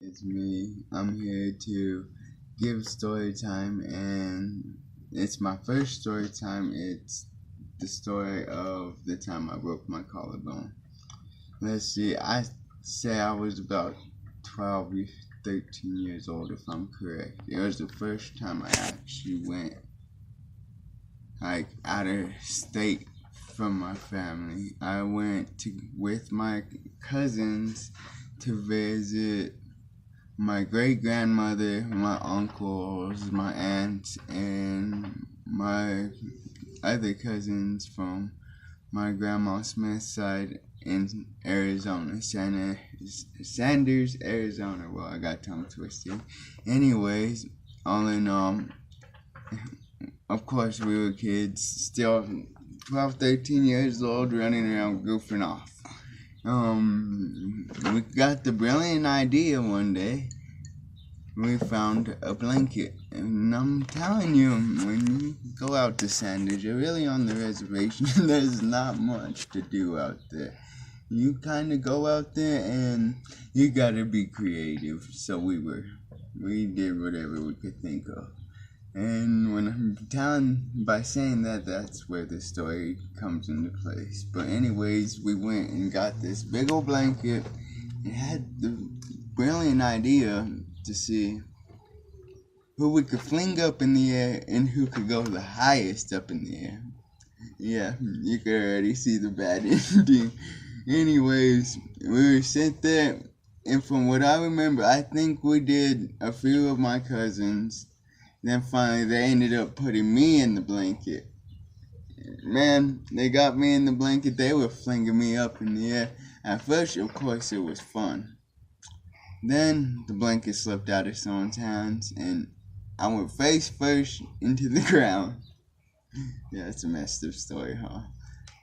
It's me. I'm here to give story time, and it's my first story time. It's the story of the time I broke my collarbone. Let's see, I say I was about 12, 13 years old, if I'm correct. It was the first time I actually went, like, out of state from my family. I went with my cousins to visit my great grandmother, my uncles, my aunts, and my other cousins from my grandma Smith's side in Arizona, Sanders, Arizona. Well, I got tongue twisted. Anyways, all in all, of course, we were kids, still 12, 13 years old, running around goofing off. We got the brilliant idea one day. We found a blanket, and I'm telling you, when you go out to Sanders, you're really on the reservation. There's not much to do out there. You kind of go out there, and you gotta be creative. So we did whatever we could think of. And when I'm by saying that, that's where the story comes into place. But anyways, we went and got this big old blanket and had the brilliant idea to see who we could fling up in the air and who could go the highest up in the air. Yeah, you could already see the bad ending. Anyways, we were sitting there, and from what I remember, I think we did a few of my cousins. Then finally, they ended up putting me in the blanket. Man, they got me in the blanket. They were flinging me up in the air. At first, of course, it was fun. Then the blanket slipped out of someone's hands, and I went face first into the ground. Yeah, it's a messed up story, huh?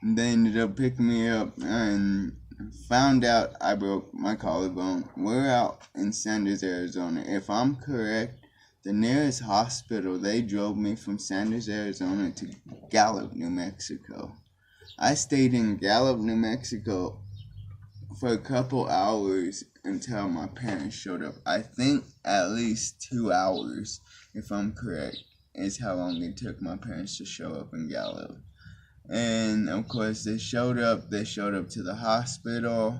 And they ended up picking me up and found out I broke my collarbone. We're out in Sanders, Arizona. If I'm correct, the nearest hospital, they drove me from Sanders, Arizona to Gallup, New Mexico. I stayed in Gallup, New Mexico for a couple hours until my parents showed up. I think at least 2 hours, if I'm correct, is how long it took my parents to show up in Gallup. And of course, they showed up to the hospital.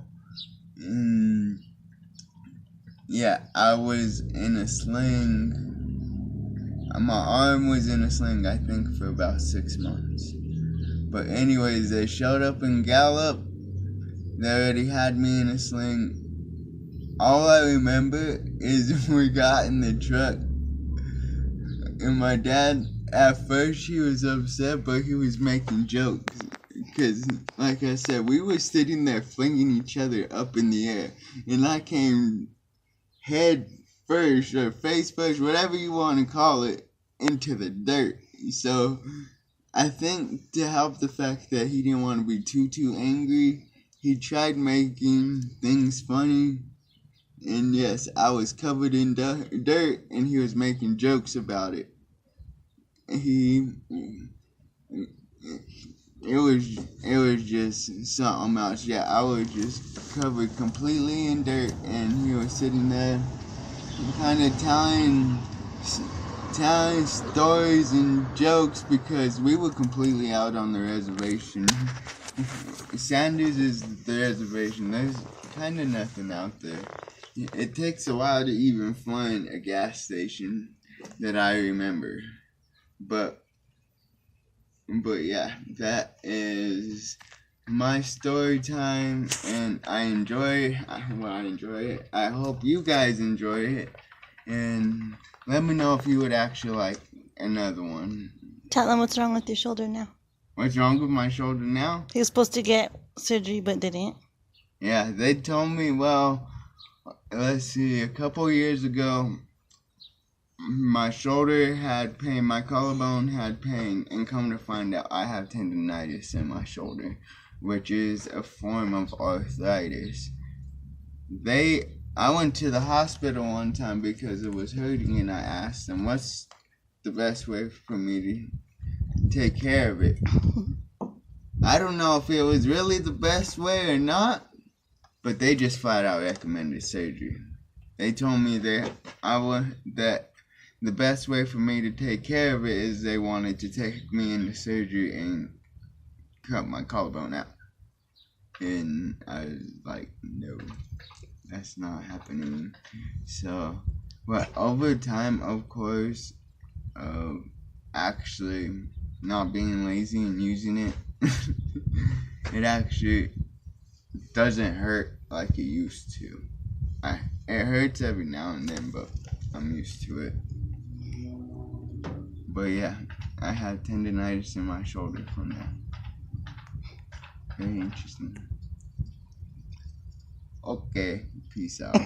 And yeah, I was in a sling. My arm was in a sling, I think, for about 6 months. But anyways, they showed up in Gallup. They already had me in a sling. All I remember is we got in the truck, and my dad, at first he was upset, but he was making jokes. Because, like I said, we were sitting there flinging each other up in the air, and I came head first, or face first, whatever you want to call it, into the dirt. So, I think to help the fact that he didn't want to be too angry, he tried making things funny. And yes, I was covered in dirt, and he was making jokes about it. It was just something else. Yeah, I was just covered completely in dirt, and he was sitting there, kind of telling stories and jokes because we were completely out on the reservation. Sanders is the reservation. There's kind of nothing out there. It takes a while to even find a gas station that I remember. But yeah, that is my story time, and I enjoy it. I hope you guys enjoy it, and let me know if you would actually like another one. Tell them what's wrong with your shoulder now. What's wrong with my shoulder now? He was supposed to get surgery but didn't. Yeah, they told me, well, let's see, a couple years ago, my shoulder had pain, my collarbone had pain, and come to find out I have tendonitis in my shoulder, which is a form of arthritis. I went to the hospital one time because it was hurting, and I asked them, what's the best way for me to take care of it? I don't know if it was really the best way or not, but they just flat out recommended surgery. they told me that the best way for me to take care of it is they wanted to take me into surgery and cut my collarbone out. And I was like, no, that's not happening. So, but over time, of course, actually not being lazy and using it, it actually doesn't hurt like it used to. It hurts every now and then, but I'm used to it. But yeah, I had tendonitis in my shoulder from that. Very interesting. Okay, peace out.